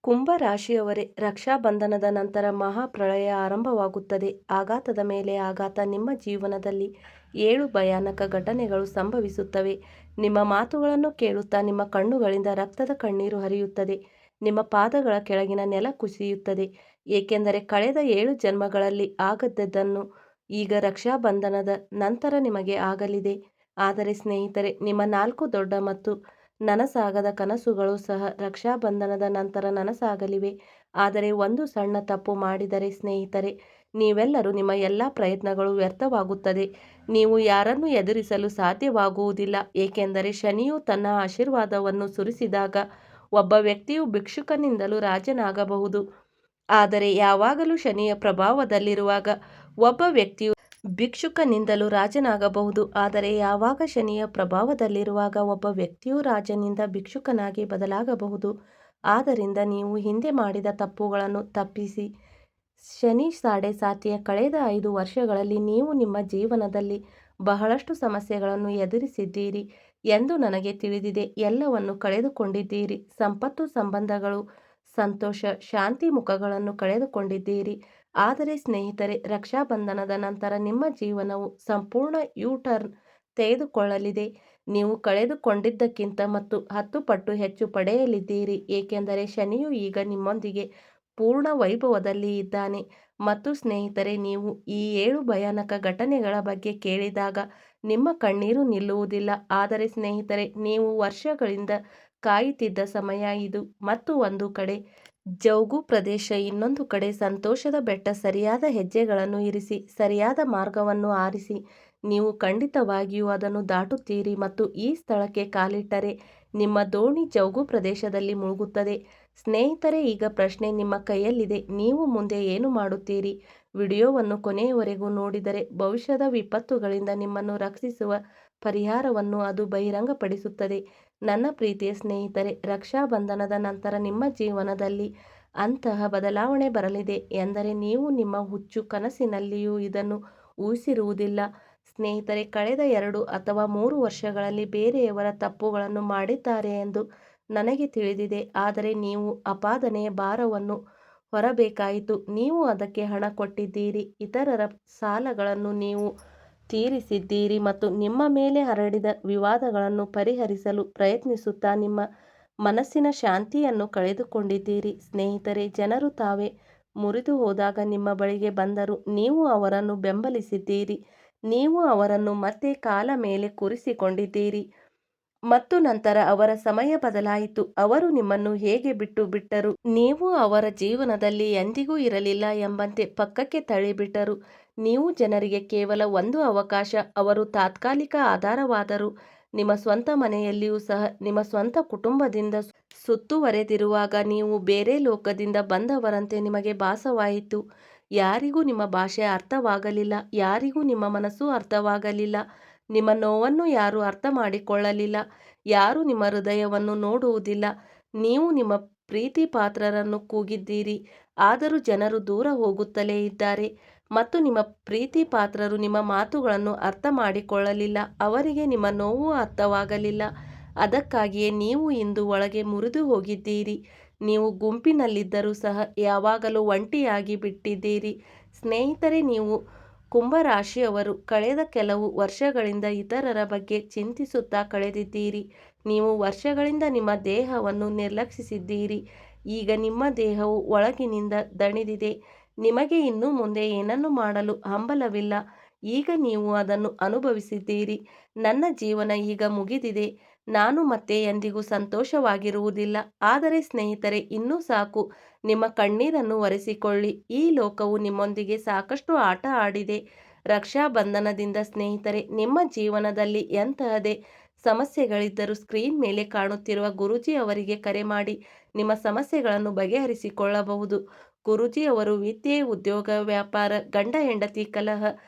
ಕುಂಭ ರಾಶಿಯವರೇ, ರಕ್ಷಾಬಂಧನದ ನಂತರ ಮಹಾಪ್ರಳಯ ಆರಂಭವಾಗುತ್ತದೆ. ಆಘಾತದ ಮೇಲೆ ಆಘಾತ. ನಿಮ್ಮ ಜೀವನದಲ್ಲಿ 7 ಭಯಾನಕ ಘಟನೆಗಳು ಸಂಭವಿಸುತ್ತವೆ. ನಿಮ್ಮ ಮಾತುಗಳನ್ನು ಕೇಳುತ್ತಾ ನಿಮ್ಮ ಕಣ್ಣುಗಳಿಂದ ರಕ್ತದ ಕಣ್ಣೀರು ಹರಿಯುತ್ತದೆ. ನಿಮ್ಮ ಪಾದಗಳ ಕೆಳಗಿನ ನೆಲ ಕುಸಿಯುತ್ತದೆ. ಏಕೆಂದರೆ ಕಳೆದ 7 ಜನ್ಮಗಳಲ್ಲಿ ಆಗದ್ದನ್ನು ಈಗ ರಕ್ಷಾಬಂಧನದ ನಂತರ ನಿಮಗೆ ಆಗಲಿದೆ. ಆದರೆ ಸ್ನೇಹಿತರೆ, ನಿಮ್ಮ 4 ದೊಡ್ಡ ಮತ್ತು ನನಸಾಗದ ಕನಸುಗಳು ಸಹ ರಕ್ಷಾಬಂಧನದ ನಂತರ ನನಸಾಗಲಿವೆ. ಆದರೆ ಒಂದು ಸಣ್ಣ ತಪ್ಪು ಮಾಡಿದರೆ ಸ್ನೇಹಿತರೆ, ನೀವೆಲ್ಲರೂ ನಿಮ್ಮ ಎಲ್ಲ ಪ್ರಯತ್ನಗಳು ವ್ಯರ್ಥವಾಗುತ್ತದೆ. ನೀವು ಯಾರನ್ನು ಎದುರಿಸಲು ಸಾಧ್ಯವಾಗುವುದಿಲ್ಲ. ಏಕೆಂದರೆ ಶನಿಯು ತನ್ನ ಆಶೀರ್ವಾದವನ್ನು ಸುರಿಸಿದಾಗ ಒಬ್ಬ ವ್ಯಕ್ತಿಯು ಭಿಕ್ಷುಕನಿಂದಲೂ ರಾಜನಾಗಬಹುದು. ಆದರೆ ಯಾವಾಗಲೂ ಶನಿಯ ಪ್ರಭಾವದಲ್ಲಿರುವಾಗ ಒಬ್ಬ ವ್ಯಕ್ತಿಯು ಭಿಕ್ಷುಕನಿಂದಲೂ ರಾಜನಾಗಬಹುದು. ಆದರೆ ಯಾವಾಗ ಶನಿಯ ಪ್ರಭಾವದಲ್ಲಿರುವಾಗ ಒಬ್ಬ ವ್ಯಕ್ತಿಯು ರಾಜನಿಂದ ಭಿಕ್ಷುಕನಾಗಿ ಬದಲಾಗಬಹುದು. ಆದ್ದರಿಂದ ನೀವು ಹಿಂದೆ ಮಾಡಿದ ತಪ್ಪುಗಳನ್ನು ತಪ್ಪಿಸಿ. ಶನಿ ಸಾಡೆಸಾತಿಯ ಕಳೆದ 5 ವರ್ಷಗಳಲ್ಲಿ ನೀವು ನಿಮ್ಮ ಜೀವನದಲ್ಲಿ ಬಹಳಷ್ಟು ಸಮಸ್ಯೆಗಳನ್ನು ಎದುರಿಸಿದ್ದೀರಿ ಎಂದು ನನಗೆ ತಿಳಿದಿದೆ. ಎಲ್ಲವನ್ನು ಕಳೆದುಕೊಂಡಿದ್ದೀರಿ. ಸಂಪತ್ತು, ಸಂಬಂಧಗಳು, ಸಂತೋಷ, ಶಾಂತಿ, ಮುಖಗಳನ್ನು ಕಳೆದುಕೊಂಡಿದ್ದೀರಿ. ಆದರೆ ಸ್ನೇಹಿತರೆ, ರಕ್ಷಾಬಂಧನದ ನಂತರ ನಿಮ್ಮ ಜೀವನವು ಸಂಪೂರ್ಣ ಯೂ-ಟರ್ನ್ ತೆಗೆದುಕೊಳ್ಳಲಿದೆ. ನೀವು ಕಳೆದುಕೊಂಡಿದ್ದಕ್ಕಿಂತ ಮತ್ತು 10 ಪಟ್ಟು ಹೆಚ್ಚು ಪಡೆಯಲಿದ್ದೀರಿ. ಏಕೆಂದರೆ ಶನಿಯು ಈಗ ನಿಮ್ಮೊಂದಿಗೆ ಪೂರ್ಣ ವೈಭವದಲ್ಲಿ ಇದ್ದಾನೆ. ಮತ್ತು ಸ್ನೇಹಿತರೆ, ನೀವು ಈ 7 ಭಯಾನಕ ಘಟನೆಗಳ ಬಗ್ಗೆ ಕೇಳಿದಾಗ ನಿಮ್ಮ ಕಣ್ಣೀರು ನಿಲ್ಲುವುದಿಲ್ಲ. ಆದರೆ ಸ್ನೇಹಿತರೆ, ನೀವು ವರ್ಷಗಳಿಂದ ಕಾಯುತ್ತಿದ್ದ ಸಮಯ ಇದು. ಮತ್ತು ಒಂದು ಕಡೆ ಜೌಗು ಪ್ರದೇಶ, ಇನ್ನೊಂದು ಕಡೆ ಸಂತೋಷದ ಬೆಟ್ಟ. ಸರಿಯಾದ ಹೆಜ್ಜೆಗಳನ್ನು ಇರಿಸಿ, ಸರಿಯಾದ ಮಾರ್ಗವನ್ನು ಆರಿಸಿ. ನೀವು ಖಂಡಿತವಾಗಿಯೂ ಅದನ್ನು ದಾಟುತ್ತೀರಿ ಮತ್ತು ಈ ಸ್ಥಳಕ್ಕೆ ಕಾಲಿಟ್ಟರೆ ನಿಮ್ಮ ದೋಣಿ ಜೌಗು ಪ್ರದೇಶದಲ್ಲಿ ಮುಳುಗುತ್ತದೆ. ಸ್ನೇಹಿತರೆ, ಈಗ ಪ್ರಶ್ನೆ ನಿಮ್ಮ ಕೈಯಲ್ಲಿದೆ. ನೀವು ಮುಂದೆ ಏನು ಮಾಡುತ್ತೀರಿ? ವಿಡಿಯೋವನ್ನು ಕೊನೆಯವರೆಗೂ ನೋಡಿದರೆ ಭವಿಷ್ಯದ ವಿಪತ್ತುಗಳಿಂದ ನಿಮ್ಮನ್ನು ರಕ್ಷಿಸುವ ಪರಿಹಾರವನ್ನು ಅದು ಬಹಿರಂಗಪಡಿಸುತ್ತದೆ. ನನ್ನ ಪ್ರೀತಿಯ ಸ್ನೇಹಿತರೆ, ರಕ್ಷಾಬಂಧನದ ನಂತರ ನಿಮ್ಮ ಜೀವನದಲ್ಲಿ ಅಂತಹ ಬದಲಾವಣೆ ಬರಲಿದೆ ಎಂದರೆ ನೀವು ನಿಮ್ಮ ಹುಚ್ಚು ಕನಸಿನಲ್ಲಿಯೂ ಇದನ್ನು ಊಹಿಸಿರುವುದಿಲ್ಲ. ಸ್ನೇಹಿತರೆ, ಕಳೆದ 2 ಅಥವಾ 3 ವರ್ಷಗಳಲ್ಲಿ ಬೇರೆಯವರ ತಪ್ಪುಗಳನ್ನು ಮಾಡಿದ್ದಾರೆ ಎಂದು ನನಗೆ ತಿಳಿದಿದೆ. ಆದರೆ ನೀವು ಆಪಾದನೆಯ ಭಾರವನ್ನು ಹೊರಬೇಕಾಯಿತು. ನೀವು ಅದಕ್ಕೆ ಹಣ ಕೊಟ್ಟಿದ್ದೀರಿ. ಇತರರ ಸಾಲಗಳನ್ನು ನೀವು ತೀರಿಸಿದ್ದೀರಿ ಮತ್ತು ನಿಮ್ಮ ಮೇಲೆ ಹರಡಿದ ವಿವಾದಗಳನ್ನು ಪರಿಹರಿಸಲು ಪ್ರಯತ್ನಿಸುತ್ತಾ ನಿಮ್ಮ ಮನಸ್ಸಿನ ಶಾಂತಿಯನ್ನು ಕಳೆದುಕೊಂಡಿದ್ದೀರಿ. ಸ್ನೇಹಿತರೆ, ಜನರು ತಾವೇ ಮುರಿದು ಹೋದಾಗ ನಿಮ್ಮ ಬಳಿಗೆ ಬಂದರು. ನೀವು ಅವರನ್ನು ಬೆಂಬಲಿಸಿದ್ದೀರಿ. ನೀವು ಅವರನ್ನು ಮತ್ತೆ ಕಾಲ ಮೇಲೆ ಕೂರಿಸಿಕೊಂಡಿದ್ದೀರಿ ಮತ್ತು ನಂತರ ಅವರ ಸಮಯ ಬದಲಾಯಿತು. ಅವರು ನಿಮ್ಮನ್ನು ಹೇಗೆ ಬಿಟ್ಟು ಬಿಟ್ಟರು. ನೀವು ಅವರ ಜೀವನದಲ್ಲಿ ಎಂದಿಗೂ ಇರಲಿಲ್ಲ ಎಂಬಂತೆ ಪಕ್ಕಕ್ಕೆ ತಳ್ಳಿಬಿಟ್ಟರು. ನೀವು ಜನರಿಗೆ ಕೇವಲ ಒಂದು ಅವಕಾಶ. ಅವರು ತಾತ್ಕಾಲಿಕ ಆಧಾರವಾದರು. ನಿಮ್ಮ ಸ್ವಂತ ಮನೆಯಲ್ಲಿಯೂ ಸಹ ನಿಮ್ಮ ಸ್ವಂತ ಕುಟುಂಬದಿಂದ ಸುತ್ತುವರೆದಿರುವಾಗ ನೀವು ಬೇರೆ ಲೋಕದಿಂದ ಬಂದವರಂತೆ ನಿಮಗೆ ಭಾಸವಾಯಿತು. ಯಾರಿಗೂ ನಿಮ್ಮ ಭಾಷೆ ಅರ್ಥವಾಗಲಿಲ್ಲ. ಯಾರಿಗೂ ನಿಮ್ಮ ಮನಸ್ಸು ಅರ್ಥವಾಗಲಿಲ್ಲ. ನಿಮ್ಮ ನೋವನ್ನು ಯಾರೂ ಅರ್ಥ ಮಾಡಿಕೊಳ್ಳಲಿಲ್ಲ. ಯಾರೂ ನಿಮ್ಮ ಹೃದಯವನ್ನು ನೋಡುವುದಿಲ್ಲ. ನೀವು ನಿಮ್ಮ ಪ್ರೀತಿ ಪಾತ್ರರನ್ನು ಕೂಗಿದ್ದೀರಿ, ಆದರೂ ಜನರು ದೂರ ಹೋಗುತ್ತಲೇ ಇದ್ದಾರೆ. ಮತ್ತು ನಿಮ್ಮ ಪ್ರೀತಿ ಪಾತ್ರರು ನಿಮ್ಮ ಮಾತುಗಳನ್ನು ಅರ್ಥ ಮಾಡಿಕೊಳ್ಳಲಿಲ್ಲ. ಅವರಿಗೆ ನಿಮ್ಮ ನೋವು ಅರ್ಥವಾಗಲಿಲ್ಲ. ಅದಕ್ಕಾಗಿಯೇ ನೀವು ಇಂದು ಒಳಗೆ ಮುರಿದು ಹೋಗಿದ್ದೀರಿ. ನೀವು ಗುಂಪಿನಲ್ಲಿದ್ದರೂ ಸಹ ಯಾವಾಗಲೂ ಒಂಟಿಯಾಗಿ ಬಿಟ್ಟಿದ್ದೀರಿ. ಸ್ನೇಹಿತರೆ, ನೀವು ಕುಂಭರಾಶಿಯವರು ಕಳೆದ ಕೆಲವು ವರ್ಷಗಳಿಂದ ಇತರರ ಬಗ್ಗೆ ಚಿಂತಿಸುತ್ತಾ ಕಳೆದಿದ್ದೀರಿ. ನೀವು ವರ್ಷಗಳಿಂದ ನಿಮ್ಮ ದೇಹವನ್ನು ನಿರ್ಲಕ್ಷಿಸಿದ್ದೀರಿ. ಈಗ ನಿಮ್ಮ ದೇಹವು ಒಳಗಿನಿಂದ ದಣಿದಿದೆ. ನಿಮಗೆ ಇನ್ನು ಮುಂದೆ ಏನನ್ನೂ ಮಾಡಲು ಹಂಬಲವಿಲ್ಲ. ಈಗ ನೀವು ಅದನ್ನು ಅನುಭವಿಸಿದ್ದೀರಿ. ನನ್ನ ಜೀವನ ಈಗ ಮುಗಿದಿದೆ. ನಾನು ಮತ್ತೆ ಎಂದಿಗೂ ಸಂತೋಷವಾಗಿರುವುದಿಲ್ಲ. ಆದರೆ ಸ್ನೇಹಿತರೆ, ಇನ್ನೂ ಸಾಕು. ನಿಮ್ಮ ಕಣ್ಣೀರನ್ನು ಒರೆಸಿಕೊಳ್ಳಿ. ಈ ಲೋಕವು ನಿಮ್ಮೊಂದಿಗೆ ಸಾಕಷ್ಟು ಆಟ ಆಡಿದೆ. ರಕ್ಷಾಬಂಧನದಿಂದ ಸ್ನೇಹಿತರೆ, ನಿಮ್ಮ ಜೀವನದಲ್ಲಿ ಎಂತಹದೇ ಸಮಸ್ಯೆಗಳಿದ್ದರೂ ಸ್ಕ್ರೀನ್ ಮೇಲೆ ಕಾಣುತ್ತಿರುವ ಗುರೂಜಿ ಅವರಿಗೆ ಕರೆ ಮಾಡಿ ನಿಮ್ಮ ಸಮಸ್ಯೆಗಳನ್ನು ಬಗೆಹರಿಸಿಕೊಳ್ಳಬಹುದು. ಗುರೂಜಿ ಅವರು ವಿದ್ಯೆ, ಉದ್ಯೋಗ, ವ್ಯಾಪಾರ, ಗಂಡ ಹೆಂಡತಿ ಕಲಹ,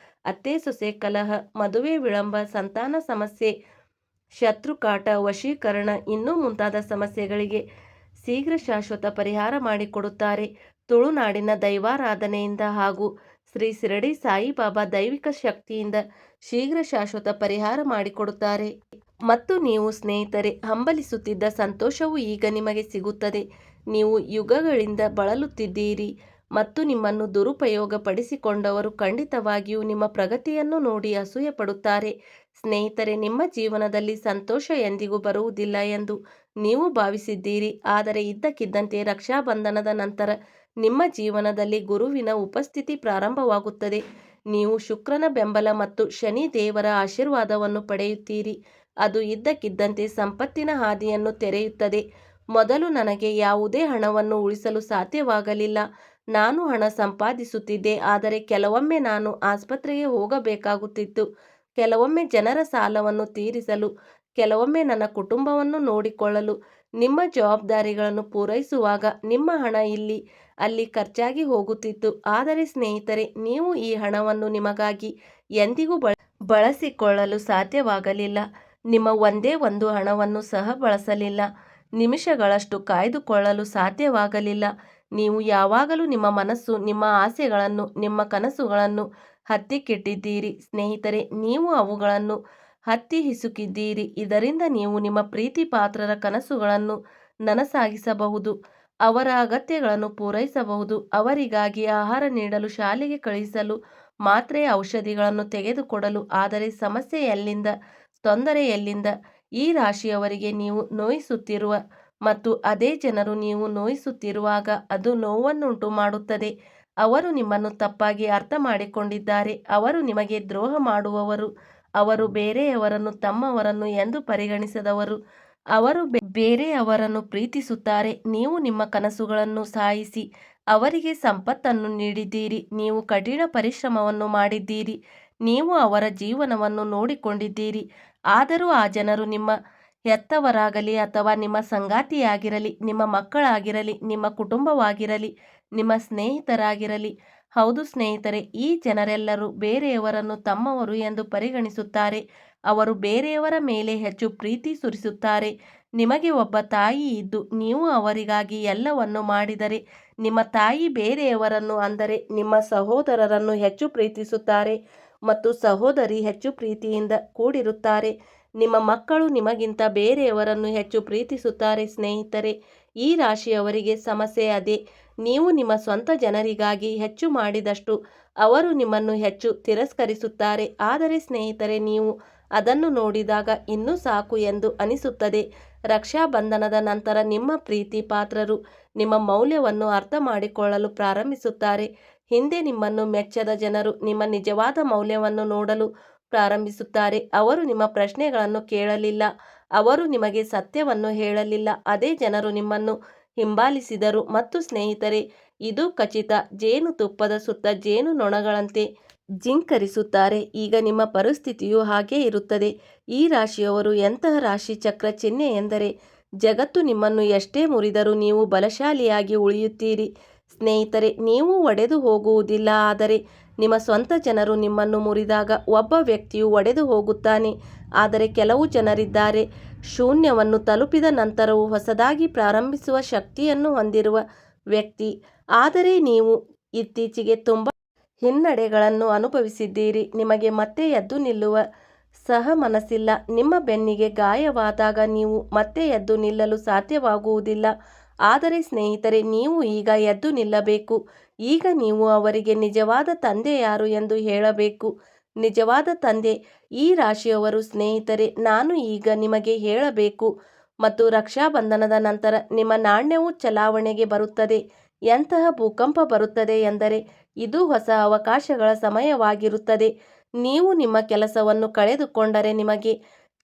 ಅತ್ತೆ ಸೊಸೆ ಕಲಹ, ಮದುವೆ ವಿಳಂಬ, ಸಂತಾನ ಸಮಸ್ಯೆ, ಶತ್ರುಕಾಟ, ವಶೀಕರಣ ಇನ್ನೂ ಮುಂತಾದ ಸಮಸ್ಯೆಗಳಿಗೆ ಶೀಘ್ರ ಶಾಶ್ವತ ಪರಿಹಾರ ಮಾಡಿಕೊಡುತ್ತಾರೆ. ತುಳುನಾಡಿನ ದೈವಾರಾಧನೆಯಿಂದ ಹಾಗೂ ಶ್ರೀ ಶಿರಡಿ ಸಾಯಿಬಾಬಾ ದೈವಿಕ ಶಕ್ತಿಯಿಂದ ಶೀಘ್ರ ಶಾಶ್ವತ ಪರಿಹಾರ ಮಾಡಿಕೊಡುತ್ತಾರೆ. ಮತ್ತು ನೀವು ಸ್ನೇಹಿತರೆ ಹಂಬಲಿಸುತ್ತಿದ್ದ ಸಂತೋಷವು ಈಗ ನಿಮಗೆ ಸಿಗುತ್ತದೆ. ನೀವು ಯುಗಗಳಿಂದ ಬಳಲುತ್ತಿದ್ದೀರಿ ಮತ್ತು ನಿಮ್ಮನ್ನು ದುರುಪಯೋಗಪಡಿಸಿಕೊಂಡವರು ಖಂಡಿತವಾಗಿಯೂ ನಿಮ್ಮ ಪ್ರಗತಿಯನ್ನು ನೋಡಿ ಅಸೂಯೆ ಪಡುತ್ತಾರೆ. ಸ್ನೇಹಿತರೆ, ನಿಮ್ಮ ಜೀವನದಲ್ಲಿ ಸಂತೋಷ ಎಂದಿಗೂ ಬರುವುದಿಲ್ಲ ಎಂದು ನೀವು ಭಾವಿಸಿದ್ದೀರಿ, ಆದರೆ ಇದ್ದಕ್ಕಿದ್ದಂತೆ ರಕ್ಷಾಬಂಧನದ ನಂತರ ನಿಮ್ಮ ಜೀವನದಲ್ಲಿ ಗುರುವಿನ ಉಪಸ್ಥಿತಿ ಪ್ರಾರಂಭವಾಗುತ್ತದೆ. ನೀವು ಶುಕ್ರನ ಬೆಂಬಲ ಮತ್ತು ಶನಿ ದೇವರ ಆಶೀರ್ವಾದವನ್ನು ಪಡೆಯುತ್ತೀರಿ. ಅದು ಇದ್ದಕ್ಕಿದ್ದಂತೆ ಸಂಪತ್ತಿನ ಹಾದಿಯನ್ನು ತೆರೆಯುತ್ತದೆ. ಮೊದಲು ನನಗೆ ಯಾವುದೇ ಹಣವನ್ನು ಉಳಿಸಲು ಸಾಧ್ಯವಾಗಲಿಲ್ಲ. ನಾನು ಹಣ ಸಂಪಾದಿಸುತ್ತಿದ್ದೆ, ಆದರೆ ಕೆಲವೊಮ್ಮೆ ನಾನು ಆಸ್ಪತ್ರೆಗೆ ಹೋಗಬೇಕಾಗುತ್ತಿತ್ತು, ಕೆಲವೊಮ್ಮೆ ಜನರ ಸಾಲವನ್ನು ತೀರಿಸಲು, ಕೆಲವೊಮ್ಮೆ ನನ್ನ ಕುಟುಂಬವನ್ನು ನೋಡಿಕೊಳ್ಳಲು. ನಿಮ್ಮ ಜವಾಬ್ದಾರಿಗಳನ್ನು ಪೂರೈಸುವಾಗ ನಿಮ್ಮ ಹಣ ಇಲ್ಲಿ ಅಲ್ಲಿ ಖರ್ಚಾಗಿ ಹೋಗುತ್ತಿತ್ತು. ಆದರೆ ಸ್ನೇಹಿತರೆ, ನೀವು ಈ ಹಣವನ್ನು ನಿಮಗಾಗಿ ಎಂದಿಗೂ ಬಳಸಿಕೊಳ್ಳಲು ಸಾಧ್ಯವಾಗಲಿಲ್ಲ. ನಿಮ್ಮ ಒಂದೇ ಒಂದು ಹಣವನ್ನು ಸಹ ಬಳಸಲಿಲ್ಲ. ನಿಮಿಷಗಳಷ್ಟು ಕಾಯ್ದುಕೊಳ್ಳಲು ಸಾಧ್ಯವಾಗಲಿಲ್ಲ. ನೀವು ಯಾವಾಗಲೂ ನಿಮ್ಮ ಮನಸ್ಸು, ನಿಮ್ಮ ಆಸೆಗಳನ್ನು, ನಿಮ್ಮ ಕನಸುಗಳನ್ನು ಹತ್ತಿಕ್ಕಿಟ್ಟಿದ್ದೀರಿ. ಸ್ನೇಹಿತರೆ, ನೀವು ಅವುಗಳನ್ನು ಹತ್ತಿ ಹಿಸುಕಿದ್ದೀರಿ. ಇದರಿಂದ ನೀವು ನಿಮ್ಮ ಪ್ರೀತಿ ಪಾತ್ರರ ಕನಸುಗಳನ್ನು ನನಸಾಗಿಸಬಹುದು, ಅವರ ಅಗತ್ಯಗಳನ್ನು ಪೂರೈಸಬಹುದು, ಅವರಿಗಾಗಿ ಆಹಾರ ನೀಡಲು, ಶಾಲೆಗೆ ಕಳುಹಿಸಲು, ಮಾತ್ರೆ ಔಷಧಿಗಳನ್ನು ತೆಗೆದುಕೊಡಲು. ಆದರೆ ಸಮಸ್ಯೆ ಎಲ್ಲಿಂದ, ತೊಂದರೆ ಎಲ್ಲಿಂದ? ಈ ರಾಶಿಯವರಿಗೆ ನೀವು ನೋಯಿಸುತ್ತಿರುವ ಮತ್ತು ಅದೇ ಜನರು ನೀವು ನೋಯಿಸುತ್ತಿರುವಾಗ ಅದು ನೋವನ್ನುಂಟು ಮಾಡುತ್ತದೆ. ಅವರು ನಿಮ್ಮನ್ನು ತಪ್ಪಾಗಿ ಅರ್ಥ ಮಾಡಿಕೊಂಡಿದ್ದಾರೆ. ಅವರು ನಿಮಗೆ ದ್ರೋಹ ಮಾಡುವವರು. ಅವರು ಬೇರೆಯವರನ್ನು ತಮ್ಮವರನ್ನು ಎಂದು ಪರಿಗಣಿಸದವರು. ಅವರು ಬೇರೆಯವರನ್ನು ಪ್ರೀತಿಸುತ್ತಾರೆ. ನೀವು ನಿಮ್ಮ ಕನಸುಗಳನ್ನು ಸಾಯಿಸಿ ಅವರಿಗೆ ಸಂಪತ್ತನ್ನು ನೀಡಿದ್ದೀರಿ. ನೀವು ಕಠಿಣ ಪರಿಶ್ರಮವನ್ನು ಮಾಡಿದ್ದೀರಿ. ನೀವು ಅವರ ಜೀವನವನ್ನು ನೋಡಿಕೊಂಡಿದ್ದೀರಿ. ಆದರೂ ಆ ಜನರು ನಿಮ್ಮ ಹೆತ್ತವರಾಗಲಿ ಅಥವಾ ನಿಮ್ಮ ಸಂಗಾತಿಯಾಗಿರಲಿ, ನಿಮ್ಮ ಮಕ್ಕಳಾಗಿರಲಿ, ನಿಮ್ಮ ಕುಟುಂಬವಾಗಿರಲಿ, ನಿಮ್ಮ ಸ್ನೇಹಿತರಾಗಿರಲಿ. ಹೌದು ಸ್ನೇಹಿತರೆ, ಈ ಜನರೆಲ್ಲರೂ ಬೇರೆಯವರನ್ನು ತಮ್ಮವರು ಎಂದು ಪರಿಗಣಿಸುತ್ತಾರೆ. ಅವರು ಬೇರೆಯವರ ಮೇಲೆ ಹೆಚ್ಚು ಪ್ರೀತಿ ಸುರಿಸುತ್ತಾರೆ. ನಿಮಗೆ ಒಬ್ಬ ತಾಯಿ ಇದ್ದು ನೀವು ಅವರಿಗಾಗಿ ಎಲ್ಲವನ್ನು ಮಾಡಿದರೆ, ನಿಮ್ಮ ತಾಯಿ ಬೇರೆಯವರನ್ನು, ಅಂದರೆ ನಿಮ್ಮ ಸಹೋದರರನ್ನು ಹೆಚ್ಚು ಪ್ರೀತಿಸುತ್ತಾರೆ ಮತ್ತು ಸಹೋದರಿ ಹೆಚ್ಚು ಪ್ರೀತಿಯಿಂದ ಕೂಡಿರುತ್ತಾರೆ. ನಿಮ್ಮ ಮಕ್ಕಳು ನಿಮಗಿಂತ ಬೇರೆಯವರನ್ನು ಹೆಚ್ಚು ಪ್ರೀತಿಸುತ್ತಾರೆ. ಸ್ನೇಹಿತರೆ, ಈ ರಾಶಿಯವರಿಗೆ ಸಮಸ್ಯೆ ಅದೇ. ನೀವು ನಿಮ್ಮ ಸ್ವಂತ ಜನರಿಗಾಗಿ ಹೆಚ್ಚು ಮಾಡಿದಷ್ಟು ಅವರು ನಿಮ್ಮನ್ನು ಹೆಚ್ಚು ತಿರಸ್ಕರಿಸುತ್ತಾರೆ. ಆದರೆ ಸ್ನೇಹಿತರೆ, ನೀವು ಅದನ್ನು ನೋಡಿದಾಗ ಇನ್ನೂ ಸಾಕು ಎಂದು ಅನಿಸುತ್ತದೆ. ರಕ್ಷಾಬಂಧನದ ನಂತರ ನಿಮ್ಮ ಪ್ರೀತಿ ಪಾತ್ರರು ನಿಮ್ಮ ಮೌಲ್ಯವನ್ನು ಅರ್ಥ ಮಾಡಿಕೊಳ್ಳಲು ಪ್ರಾರಂಭಿಸುತ್ತಾರೆ. ಹಿಂದೆ ನಿಮ್ಮನ್ನು ಮೆಚ್ಚದ ಜನರು ನಿಮ್ಮ ನಿಜವಾದ ಮೌಲ್ಯವನ್ನು ನೋಡಲು ಪ್ರಾರಂಭಿಸುತ್ತಾರೆ. ಅವರು ನಿಮ್ಮ ಪ್ರಶ್ನೆಗಳನ್ನು ಕೇಳಲಿಲ್ಲ, ಅವರು ನಿಮಗೆ ಸತ್ಯವನ್ನು ಹೇಳಲಿಲ್ಲ. ಅದೇ ಜನರು ನಿಮ್ಮನ್ನು ಹಿಂಬಾಲಿಸಿದರು. ಮತ್ತು ಸ್ನೇಹಿತರೆ, ಇದು ಖಚಿತ, ಜೇನುತುಪ್ಪದ ಸುತ್ತ ಜೇನುನೊಣಗಳಂತೆ ಜಿಂಕರಿಸುತ್ತಾರೆ. ಈಗ ನಿಮ್ಮ ಪರಿಸ್ಥಿತಿಯು ಹಾಗೇ ಇರುತ್ತದೆ. ಈ ರಾಶಿಯವರು ಎಂತಹ ರಾಶಿ ಚಕ್ರ ಚಿಹ್ನೆ ಎಂದರೆ, ಜಗತ್ತು ನಿಮ್ಮನ್ನು ಎಷ್ಟೇ ಮುರಿದರೂ ನೀವು ಬಲಶಾಲಿಯಾಗಿ ಉಳಿಯುತ್ತೀರಿ. ಸ್ನೇಹಿತರೆ, ನೀವು ಒಡೆದು ಹೋಗುವುದಿಲ್ಲ, ಆದರೆ ನಿಮ್ಮ ಸ್ವಂತ ಜನರು ನಿಮ್ಮನ್ನು ಮುರಿದಾಗ ಒಬ್ಬ ವ್ಯಕ್ತಿಯು ಒಡೆದು ಹೋಗುತ್ತಾನೆ. ಆದರೆ ಕೆಲವು ಜನರಿದ್ದಾರೆ, ಶೂನ್ಯವನ್ನು ತಲುಪಿದ ನಂತರವೂ ಹೊಸದಾಗಿ ಪ್ರಾರಂಭಿಸುವ ಶಕ್ತಿಯನ್ನು ಹೊಂದಿರುವ ವ್ಯಕ್ತಿ. ಆದರೆ ನೀವು ಇತ್ತೀಚೆಗೆ ತುಂಬ ಹಿನ್ನಡೆಗಳನ್ನು ಅನುಭವಿಸಿದ್ದೀರಿ. ನಿಮಗೆ ಮತ್ತೆ ಎದ್ದು ನಿಲ್ಲುವ ಸಹ ಮನಸ್ಸಿಲ್ಲ. ನಿಮ್ಮ ಬೆನ್ನಿಗೆ ಗಾಯವಾದಾಗ ನೀವು ಮತ್ತೆ ಎದ್ದು ನಿಲ್ಲಲು ಸಾಧ್ಯವಾಗುವುದಿಲ್ಲ. ಆದರೆ ಸ್ನೇಹಿತರೆ, ನೀವು ಈಗ ಎದ್ದು ನಿಲ್ಲಬೇಕು. ಈಗ ನೀವು ಅವರಿಗೆ ನಿಜವಾದ ತಂದೆ ಯಾರು ಎಂದು ಹೇಳಬೇಕು. ನಿಜವಾದ ತಂದೆ ಈ ರಾಶಿಯವರು. ಸ್ನೇಹಿತರೆ, ನಾನು ಈಗ ನಿಮಗೆ ಹೇಳಬೇಕು. ಮತ್ತು ರಕ್ಷಾಬಂಧನದ ನಂತರ ನಿಮ್ಮ ನಾಣ್ಯವು ಚಲಾವಣೆಗೆ ಬರುತ್ತದೆ. ಎಂತಹ ಭೂಕಂಪ ಬರುತ್ತದೆ ಎಂದರೆ, ಇದು ಹೊಸ ಅವಕಾಶಗಳ ಸಮಯವಾಗಿರುತ್ತದೆ. ನೀವು ನಿಮ್ಮ ಕೆಲಸವನ್ನು ಕಳೆದುಕೊಂಡರೆ ನಿಮಗೆ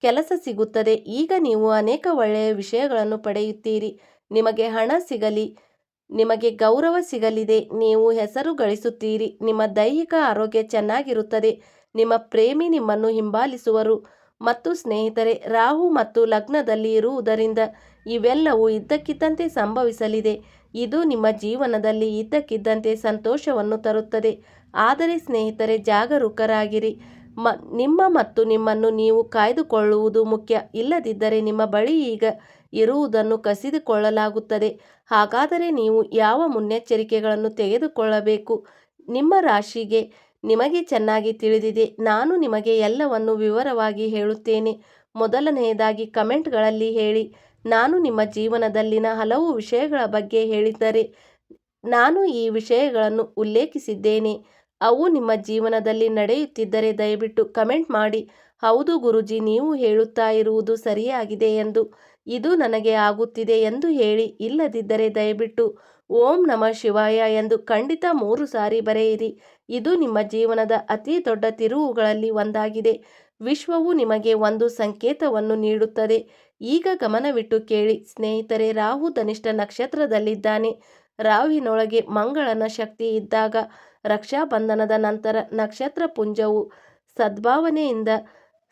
ಕೆಲಸ ಸಿಗುತ್ತದೆ. ಈಗ ನೀವು ಅನೇಕ ಒಳ್ಳೆಯ ವಿಷಯಗಳನ್ನು ಪಡೆಯುತ್ತೀರಿ. ನಿಮಗೆ ಹಣ ಸಿಗಲಿ, ನಿಮಗೆ ಗೌರವ ಸಿಗಲಿದೆ, ನೀವು ಹೆಸರು ಗಳಿಸುತ್ತೀರಿ, ನಿಮ್ಮ ದೈಹಿಕ ಆರೋಗ್ಯ ಚೆನ್ನಾಗಿರುತ್ತದೆ, ನಿಮ್ಮ ಪ್ರೇಮಿ ನಿಮ್ಮನ್ನು ಹಿಂಬಾಲಿಸುವರು. ಮತ್ತು ಸ್ನೇಹಿತರೆ, ರಾಹು ಮತ್ತು ಲಗ್ನದಲ್ಲಿ ಇರುವುದರಿಂದ ಇವೆಲ್ಲವೂ ಇದ್ದಕ್ಕಿದ್ದಂತೆ ಸಂಭವಿಸಲಿದೆ. ಇದು ನಿಮ್ಮ ಜೀವನದಲ್ಲಿ ಇದ್ದಕ್ಕಿದ್ದಂತೆ ಸಂತೋಷವನ್ನು ತರುತ್ತದೆ. ಆದರೆ ಸ್ನೇಹಿತರೆ, ಜಾಗರೂಕರಾಗಿರಿ. ನಿಮ್ಮ ಮತ್ತು ನಿಮ್ಮನ್ನು ನೀವು ಕಾಯ್ದುಕೊಳ್ಳುವುದು ಮುಖ್ಯ. ಇಲ್ಲದಿದ್ದರೆ ನಿಮ್ಮ ಬಳಿ ಈಗ ಇರುವುದನ್ನು ಕಸಿದುಕೊಳ್ಳಲಾಗುತ್ತದೆ. ಹಾಗಾದರೆ ನೀವು ಯಾವ ಮುನ್ನೆಚ್ಚರಿಕೆಗಳನ್ನು ತೆಗೆದುಕೊಳ್ಳಬೇಕು? ನಿಮ್ಮ ರಾಶಿಗೆ ನಿಮಗೆ ಚೆನ್ನಾಗಿ ತಿಳಿದಿದೆ. ನಾನು ನಿಮಗೆ ಎಲ್ಲವನ್ನು ವಿವರವಾಗಿ ಹೇಳುತ್ತೇನೆ. ಮೊದಲನೆಯದಾಗಿ ಕಮೆಂಟ್ಗಳಲ್ಲಿ ಹೇಳಿ, ನಾನು ನಿಮ್ಮ ಜೀವನದಲ್ಲಿನ ಹಲವು ವಿಷಯಗಳ ಬಗ್ಗೆ ಹೇಳಿದ್ದರೆ ನಾನು ಈ ವಿಷಯಗಳನ್ನು ಉಲ್ಲೇಖಿಸಿದ್ದೇನೆ. ಅವು ನಿಮ್ಮ ಜೀವನದಲ್ಲಿ ನಡೆಯುತ್ತಿದ್ದರೆ ದಯವಿಟ್ಟು ಕಮೆಂಟ್ ಮಾಡಿ, ಹೌದು ಗುರೂಜಿ, ನೀವು ಹೇಳುತ್ತಾ ಇರುವುದು ಸರಿಯಾಗಿದೆ ಎಂದು, ಇದು ನನಗೆ ಆಗುತ್ತಿದೆ ಎಂದು ಹೇಳಿ. ಇಲ್ಲದಿದ್ದರೆ ದಯವಿಟ್ಟು ಓಂ ನಮಃ ಶಿವಾಯ ಎಂದು ಖಂಡಿತ 3 ಸಾರಿ ಬರೆಯಿರಿ. ಇದು ನಿಮ್ಮ ಜೀವನದ ಅತಿ ದೊಡ್ಡ ತಿರುವುಗಳಲ್ಲಿ ಒಂದಾಗಿದೆ. ವಿಶ್ವವು ನಿಮಗೆ ಒಂದು ಸಂಕೇತವನ್ನು ನೀಡುತ್ತದೆ. ಈಗ ಗಮನವಿಟ್ಟು ಕೇಳಿ ಸ್ನೇಹಿತರೆ. ರಾಹು ಧನಿಷ್ಠ ನಕ್ಷತ್ರದಲ್ಲಿದ್ದಾನೆ. ರಾಹುವಿನೊಳಗೆ ಮಂಗಳನ ಶಕ್ತಿ ಇದ್ದಾಗ ರಕ್ಷಾಬಂಧನದ ನಂತರ ನಕ್ಷತ್ರ ಪುಂಜವು ಸದ್ಭಾವನೆಯಿಂದ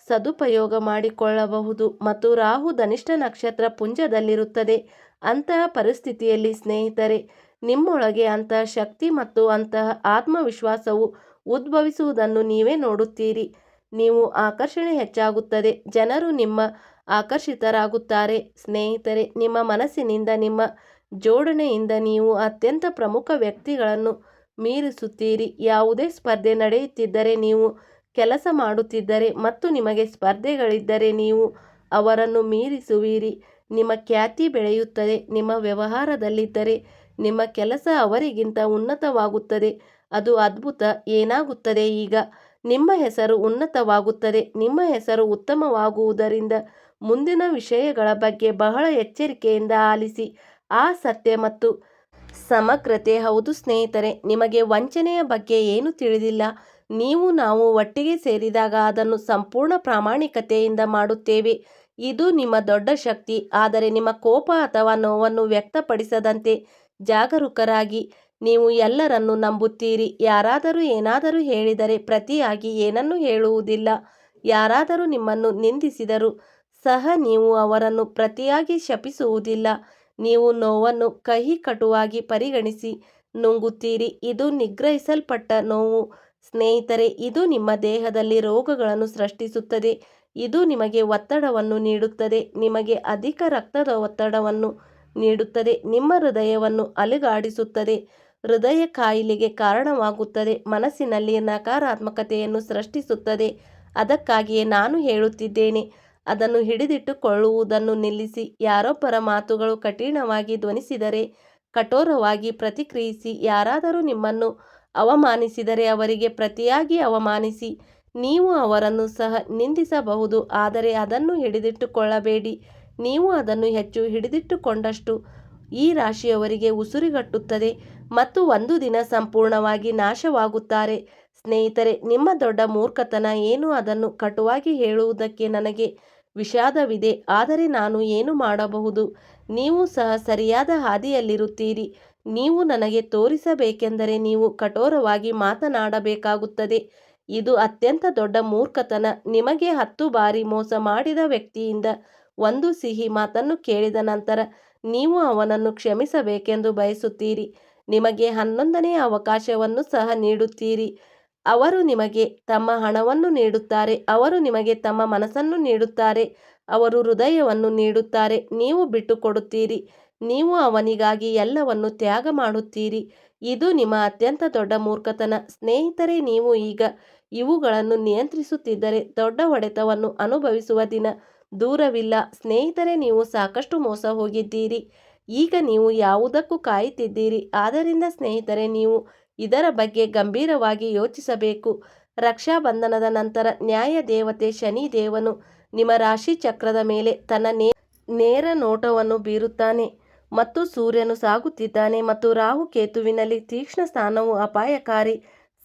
ಸದುಪಯೋಗ ಮಾಡಿಕೊಳ್ಳಬಹುದು ಮತ್ತು ರಾಹು ಧನಿಷ್ಠ ನಕ್ಷತ್ರ ಪುಂಜದಲ್ಲಿರುತ್ತದೆ. ಅಂತಹ ಪರಿಸ್ಥಿತಿಯಲ್ಲಿ ಸ್ನೇಹಿತರೆ, ನಿಮ್ಮೊಳಗೆ ಅಂತಹ ಶಕ್ತಿ ಮತ್ತು ಅಂತಹ ಆತ್ಮವಿಶ್ವಾಸವು ಉದ್ಭವಿಸುವುದನ್ನು ನೀವೇ ನೋಡುತ್ತೀರಿ. ನೀವು ಆಕರ್ಷಣೆ ಹೆಚ್ಚಾಗುತ್ತದೆ. ಜನರು ನಿಮ್ಮ ಆಕರ್ಷಿತರಾಗುತ್ತಾರೆ. ಸ್ನೇಹಿತರೆ, ನಿಮ್ಮ ಮನಸ್ಸಿನಿಂದ, ನಿಮ್ಮ ಜೋಡಣೆಯಿಂದ ನೀವು ಅತ್ಯಂತ ಪ್ರಮುಖ ವ್ಯಕ್ತಿಗಳನ್ನು ಮೀರಿಸುತ್ತೀರಿ. ಯಾವುದೇ ಸ್ಪರ್ಧೆ ನಡೆಯುತ್ತಿದ್ದರೆ, ನೀವು ಕೆಲಸ ಮಾಡುತ್ತಿದ್ದರೆ ಮತ್ತು ನಿಮಗೆ ಸ್ಪರ್ಧೆಗಳಿದ್ದರೆ ನೀವು ಅವರನ್ನು ಮೀರಿಸುವಿರಿ. ನಿಮ್ಮ ಖ್ಯಾತಿ ಬೆಳೆಯುತ್ತದೆ. ನಿಮ್ಮ ವ್ಯವಹಾರದಲ್ಲಿದ್ದರೆ ನಿಮ್ಮ ಕೆಲಸ ಅವರಿಗಿಂತ ಉನ್ನತವಾಗುತ್ತದೆ. ಅದು ಅದ್ಭುತ. ಏನಾಗುತ್ತದೆ ಈಗ? ನಿಮ್ಮ ಹೆಸರು ಉನ್ನತವಾಗುತ್ತದೆ. ನಿಮ್ಮ ಹೆಸರು ಉತ್ತಮವಾಗುವುದರಿಂದ ಮುಂದಿನ ವಿಷಯಗಳ ಬಗ್ಗೆ ಬಹಳ ಎಚ್ಚರಿಕೆಯಿಂದ ಆಲಿಸಿ. ಆ ಸತ್ಯ ಮತ್ತು ಸಮಗ್ರತೆ. ಹೌದು ಸ್ನೇಹಿತರೆ, ನಿಮಗೆ ವಂಚನೆಯ ಬಗ್ಗೆ ಏನು ತಿಳಿದಿಲ್ಲ. ನಾವು ಒಟ್ಟಿಗೆ ಸೇರಿದಾಗ ಅದನ್ನು ಸಂಪೂರ್ಣ ಪ್ರಾಮಾಣಿಕತೆಯಿಂದ ಮಾಡುತ್ತೇವೆ. ಇದು ನಿಮ್ಮ ದೊಡ್ಡ ಶಕ್ತಿ. ಆದರೆ ನಿಮ್ಮ ಕೋಪ ಅಥವಾ ನೋವನ್ನು ವ್ಯಕ್ತಪಡಿಸದಂತೆ ಜಾಗರೂಕರಾಗಿ. ನೀವು ಎಲ್ಲರನ್ನೂ ನಂಬುತ್ತೀರಿ. ಯಾರಾದರೂ ಏನಾದರೂ ಹೇಳಿದರೆ ಪ್ರತಿಯಾಗಿ ಏನನ್ನೂ ಹೇಳುವುದಿಲ್ಲ. ಯಾರಾದರೂ ನಿಮ್ಮನ್ನು ನಿಂದಿಸಿದರೂ ಸಹ ನೀವು ಅವರನ್ನು ಪ್ರತಿಯಾಗಿ ಶಪಿಸುವುದಿಲ್ಲ. ನೀವು ನೋವನ್ನು ಕಹಿ ಕಟುವಾಗಿ ಪರಿಗಣಿಸಿ ನುಂಗುತ್ತೀರಿ. ಇದು ನಿಗ್ರಹಿಸಲ್ಪಟ್ಟ ನೋವು ಸ್ನೇಹಿತರೆ. ಇದು ನಿಮ್ಮ ದೇಹದಲ್ಲಿ ರೋಗಗಳನ್ನು ಸೃಷ್ಟಿಸುತ್ತದೆ. ಇದು ನಿಮಗೆ ಒತ್ತಡವನ್ನು ನೀಡುತ್ತದೆ. ನಿಮಗೆ ಅಧಿಕ ರಕ್ತದ ಒತ್ತಡವನ್ನು ನೀಡುತ್ತದೆ. ನಿಮ್ಮ ಹೃದಯವನ್ನು ಅಲುಗಾಡಿಸುತ್ತದೆ. ಹೃದಯ ಕಾಯಿಲೆಗೆ ಕಾರಣವಾಗುತ್ತದೆ. ಮನಸ್ಸಿನಲ್ಲಿ ನಕಾರಾತ್ಮಕತೆಯನ್ನು ಸೃಷ್ಟಿಸುತ್ತದೆ. ಅದಕ್ಕಾಗಿಯೇ ನಾನು ಹೇಳುತ್ತಿದ್ದೇನೆ, ಅದನ್ನು ಹಿಡಿದಿಟ್ಟುಕೊಳ್ಳುವುದನ್ನು ನಿಲ್ಲಿಸಿ. ಯಾರೊಬ್ಬರ ಮಾತುಗಳು ಕಠಿಣವಾಗಿ ಧ್ವನಿಸಿದರೆ ಕಠೋರವಾಗಿ ಪ್ರತಿಕ್ರಿಯಿಸಿ. ಯಾರಾದರೂ ನಿಮ್ಮನ್ನು ಅವಮಾನಿಸಿದರೆ ಅವರಿಗೆ ಪ್ರತಿಯಾಗಿ ಅವಮಾನಿಸಿ. ನೀವು ಅವರನ್ನು ಸಹ ನಿಂದಿಸಬಹುದು, ಆದರೆ ಅದನ್ನು ಹಿಡಿದಿಟ್ಟುಕೊಳ್ಳಬೇಡಿ. ನೀವು ಅದನ್ನು ಹೆಚ್ಚು ಹಿಡಿದಿಟ್ಟುಕೊಂಡಷ್ಟು ಈ ರಾಶಿಯವರಿಗೆ ಉಸಿರುಗಟ್ಟುತ್ತದೆ ಮತ್ತು ಒಂದು ದಿನ ಸಂಪೂರ್ಣವಾಗಿ ನಾಶವಾಗುತ್ತಾರೆ. ಸ್ನೇಹಿತರೆ, ನಿಮ್ಮ ದೊಡ್ಡ ಮೂರ್ಖತನ ಏನು? ಅದನ್ನು ಕಟುವಾಗಿ ಹೇಳುವುದಕ್ಕೆ ನನಗೆ ವಿಷಾದವಿದೆ, ಆದರೆ ನಾನು ಏನು ಮಾಡಬಹುದು? ನೀವು ಸಹ ಸರಿಯಾದ ಹಾದಿಯಲ್ಲಿರುತ್ತೀರಿ. ನೀವು ನನಗೆ ತೋರಿಸಬೇಕೆಂದರೆ ನೀವು ಕಠೋರವಾಗಿ ಮಾತನಾಡಬೇಕಾಗುತ್ತದೆ. ಇದು ಅತ್ಯಂತ ದೊಡ್ಡ ಮೂರ್ಖತನ. ನಿಮಗೆ 10 ಬಾರಿ ಮೋಸ ಮಾಡಿದ ವ್ಯಕ್ತಿಯಿಂದ ಒಂದು ಸಿಹಿ ಮಾತನ್ನು ಕೇಳಿದ ನಂತರ ನೀವು ಅವನನ್ನು ಕ್ಷಮಿಸಬೇಕೆಂದು ಬಯಸುತ್ತೀರಿ. ನಿಮಗೆ 11ನೇ ಅವಕಾಶವನ್ನು ಸಹ ನೀಡುತ್ತೀರಿ. ಅವರು ನಿಮಗೆ ತಮ್ಮ ಹಣವನ್ನು ನೀಡುತ್ತಾರೆ. ಅವರು ನಿಮಗೆ ತಮ್ಮ ಮನಸ್ಸನ್ನು ನೀಡುತ್ತಾರೆ. ಅವರು ಹೃದಯವನ್ನು ನೀಡುತ್ತಾರೆ. ನೀವು ಬಿಟ್ಟುಕೊಡುತ್ತೀರಿ. ನೀವು ಅವನಿಗಾಗಿ ಎಲ್ಲವನ್ನೂ ತ್ಯಾಗ ಮಾಡುತ್ತೀರಿ. ಇದು ನಿಮ್ಮ ಅತ್ಯಂತ ದೊಡ್ಡ ಮೂರ್ಖತನ. ಸ್ನೇಹಿತರೆ, ನೀವು ಈಗ ಇವುಗಳನ್ನು ನಿಯಂತ್ರಿಸುತ್ತಿದ್ದರೆ ದೊಡ್ಡ ಹೊಡೆತವನ್ನು ಅನುಭವಿಸುವ ದಿನ ದೂರವಿಲ್ಲ. ಸ್ನೇಹಿತರೆ, ನೀವು ಸಾಕಷ್ಟು ಮೋಸ ಹೋಗಿದ್ದೀರಿ. ಈಗ ನೀವು ಯಾವುದಕ್ಕೂ ಕಾಯುತ್ತಿದ್ದೀರಿ. ಆದ್ದರಿಂದ ಸ್ನೇಹಿತರೆ, ನೀವು ಇದರ ಬಗ್ಗೆ ಗಂಭೀರವಾಗಿ ಯೋಚಿಸಬೇಕು. ರಕ್ಷಾಬಂಧನದ ನಂತರ ನ್ಯಾಯ ದೇವತೆ ಶನಿ ದೇವನು ನಿಮ್ಮ ರಾಶಿ ಚಕ್ರದ ಮೇಲೆ ತನ್ನ ನೇರ ನೋಟವನ್ನು ಬೀರುತ್ತಾನೆ ಮತ್ತು ಸೂರ್ಯನು ಸಾಗುತ್ತಿದ್ದಾನೆ ಮತ್ತು ರಾಹು ಕೇತುವಿನಲ್ಲಿ ತೀಕ್ಷ್ಣ ಸ್ಥಾನವು ಅಪಾಯಕಾರಿ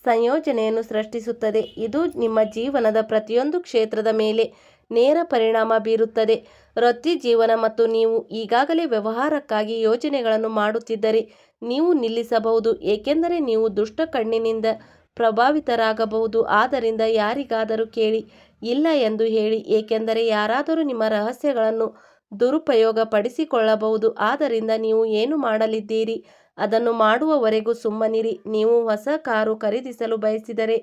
ಸಂಯೋಜನೆಯನ್ನು ಸೃಷ್ಟಿಸುತ್ತದೆ. ಇದು ನಿಮ್ಮ ಜೀವನದ ಪ್ರತಿಯೊಂದು ಕ್ಷೇತ್ರದ ಮೇಲೆ ನೇರ ಪರಿಣಾಮ ಬೀರುತ್ತದೆ. ವೃತ್ತಿ ಜೀವನ ಮತ್ತು ನೀವು ಈಗಾಗಲೇ ವ್ಯವಹಾರಕ್ಕಾಗಿ ಯೋಜನೆಗಳನ್ನು ಮಾಡುತ್ತಿದ್ದರೆ ನೀವು ನಿಲ್ಲಿಸಬಹುದು, ಏಕೆಂದರೆ ನೀವು ದುಷ್ಟ ಕಣ್ಣಿನಿಂದ ಪ್ರಭಾವಿತರಾಗಬಹುದು. ಆದ್ದರಿಂದ ಯಾರಿಗಾದರೂ ಕೇಳಿ ಇಲ್ಲ ಎಂದು ಹೇಳಿ, ಏಕೆಂದರೆ ಯಾರಾದರೂ ನಿಮ್ಮ ರಹಸ್ಯಗಳನ್ನು ದುರುಪಯೋಗಪಡಿಸಿಕೊಳ್ಳಬಹುದು. ಆದ್ದರಿಂದ ನೀವು ಏನು ಮಾಡಲಿದ್ದೀರಿ ಅದನ್ನು ಮಾಡುವವರೆಗೂ ಸುಮ್ಮನಿರಿ. ನೀವು ಹೊಸ ಕಾರು ಖರೀದಿಸಲು ಬಯಸಿದರೆ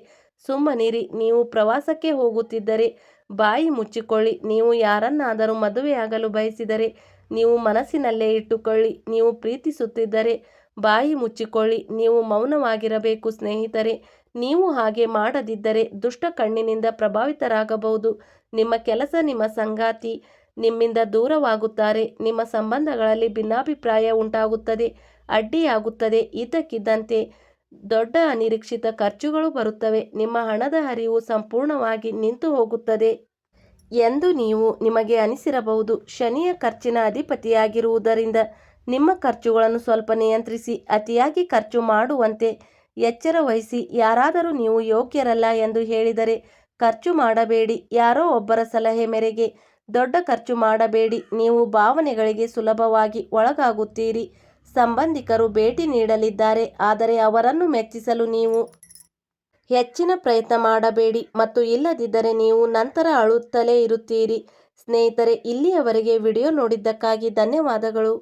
ಸುಮ್ಮನಿರಿ. ನೀವು ಪ್ರವಾಸಕ್ಕೆ ಹೋಗುತ್ತಿದ್ದರೆ ಬಾಯಿ ಮುಚ್ಚಿಕೊಳ್ಳಿ. ನೀವು ಯಾರನ್ನಾದರೂ ಮದುವೆಯಾಗಲು ಬಯಸಿದರೆ ನೀವು ಮನಸ್ಸಿನಲ್ಲೇ ಇಟ್ಟುಕೊಳ್ಳಿ. ನೀವು ಪ್ರೀತಿಸುತ್ತಿದ್ದರೆ ಬಾಯಿ ಮುಚ್ಚಿಕೊಳ್ಳಿ. ನೀವು ಮೌನವಾಗಿರಬೇಕು. ಸ್ನೇಹಿತರೆ, ನೀವು ಹಾಗೆ ಮಾಡದಿದ್ದರೆ ದುಷ್ಟ ಕಣ್ಣಿನಿಂದ ಪ್ರಭಾವಿತರಾಗಬಹುದು. ನಿಮ್ಮ ಕೆಲಸ, ನಿಮ್ಮ ಸಂಗಾತಿ, ನಿಮ್ಮಿಂದ ದೂರವಾಗುತ್ತಾರೆ. ನಿಮ್ಮ ಸಂಬಂಧಗಳಲ್ಲಿ ಭಿನ್ನಾಭಿಪ್ರಾಯ ಉಂಟಾಗುತ್ತದೆ, ಅಡ್ಡಿಯಾಗುತ್ತದೆ. ಇದ್ದಕ್ಕಿದ್ದಂತೆ ದೊಡ್ಡ ಅನಿರೀಕ್ಷಿತ ಖರ್ಚುಗಳು ಬರುತ್ತವೆ. ನಿಮ್ಮ ಹಣದ ಹರಿವು ಸಂಪೂರ್ಣವಾಗಿ ನಿಂತು ಹೋಗುತ್ತದೆ ಎಂದು ನಿಮಗೆ ಅನಿಸಿರಬಹುದು. ಶನಿಯ ಖರ್ಚಿನ ಅಧಿಪತಿಯಾಗಿರುವುದರಿಂದ ನಿಮ್ಮ ಖರ್ಚುಗಳನ್ನು ಸ್ವಲ್ಪ ನಿಯಂತ್ರಿಸಿ. ಅತಿಯಾಗಿ ಖರ್ಚು ಮಾಡುವಂತೆ ಎಚ್ಚರ ವಹಿಸಿ. ಯಾರಾದರೂ ನೀವು ಯೋಗ್ಯರಲ್ಲ ಎಂದು ಹೇಳಿದರೆ ಖರ್ಚು ಮಾಡಬೇಡಿ. ಯಾರೋ ಒಬ್ಬರ ಸಲಹೆ ಮೇರೆಗೆ ದೊಡ್ಡ ಖರ್ಚು ಮಾಡಬೇಡಿ. ನೀವು ಭಾವನೆಗಳಿಗೆ ಸುಲಭವಾಗಿ ಒಳಗಾಗುತ್ತೀರಿ. ಸಂಬಂಧಿಕರು ಭೇಟಿ ನೀಡಲಿದ್ದಾರೆ, ಆದರೆ ಅವರನ್ನು ಮೆಚ್ಚಿಸಲು ನೀವು ಹೆಚ್ಚಿನ ಪ್ರಯತ್ನ ಮಾಡಬೇಡಿ ಮತ್ತು ಇಲ್ಲದಿದ್ದರೆ ನೀವು ನಂತರ ಅಳುತ್ತಲೇ ಇರುತ್ತೀರಿ. ಸ್ನೇಹಿತರೆ, ಇಲ್ಲಿಯವರೆಗೆ ವಿಡಿಯೋ ನೋಡಿದ್ದಕ್ಕಾಗಿ ಧನ್ಯವಾದಗಳು.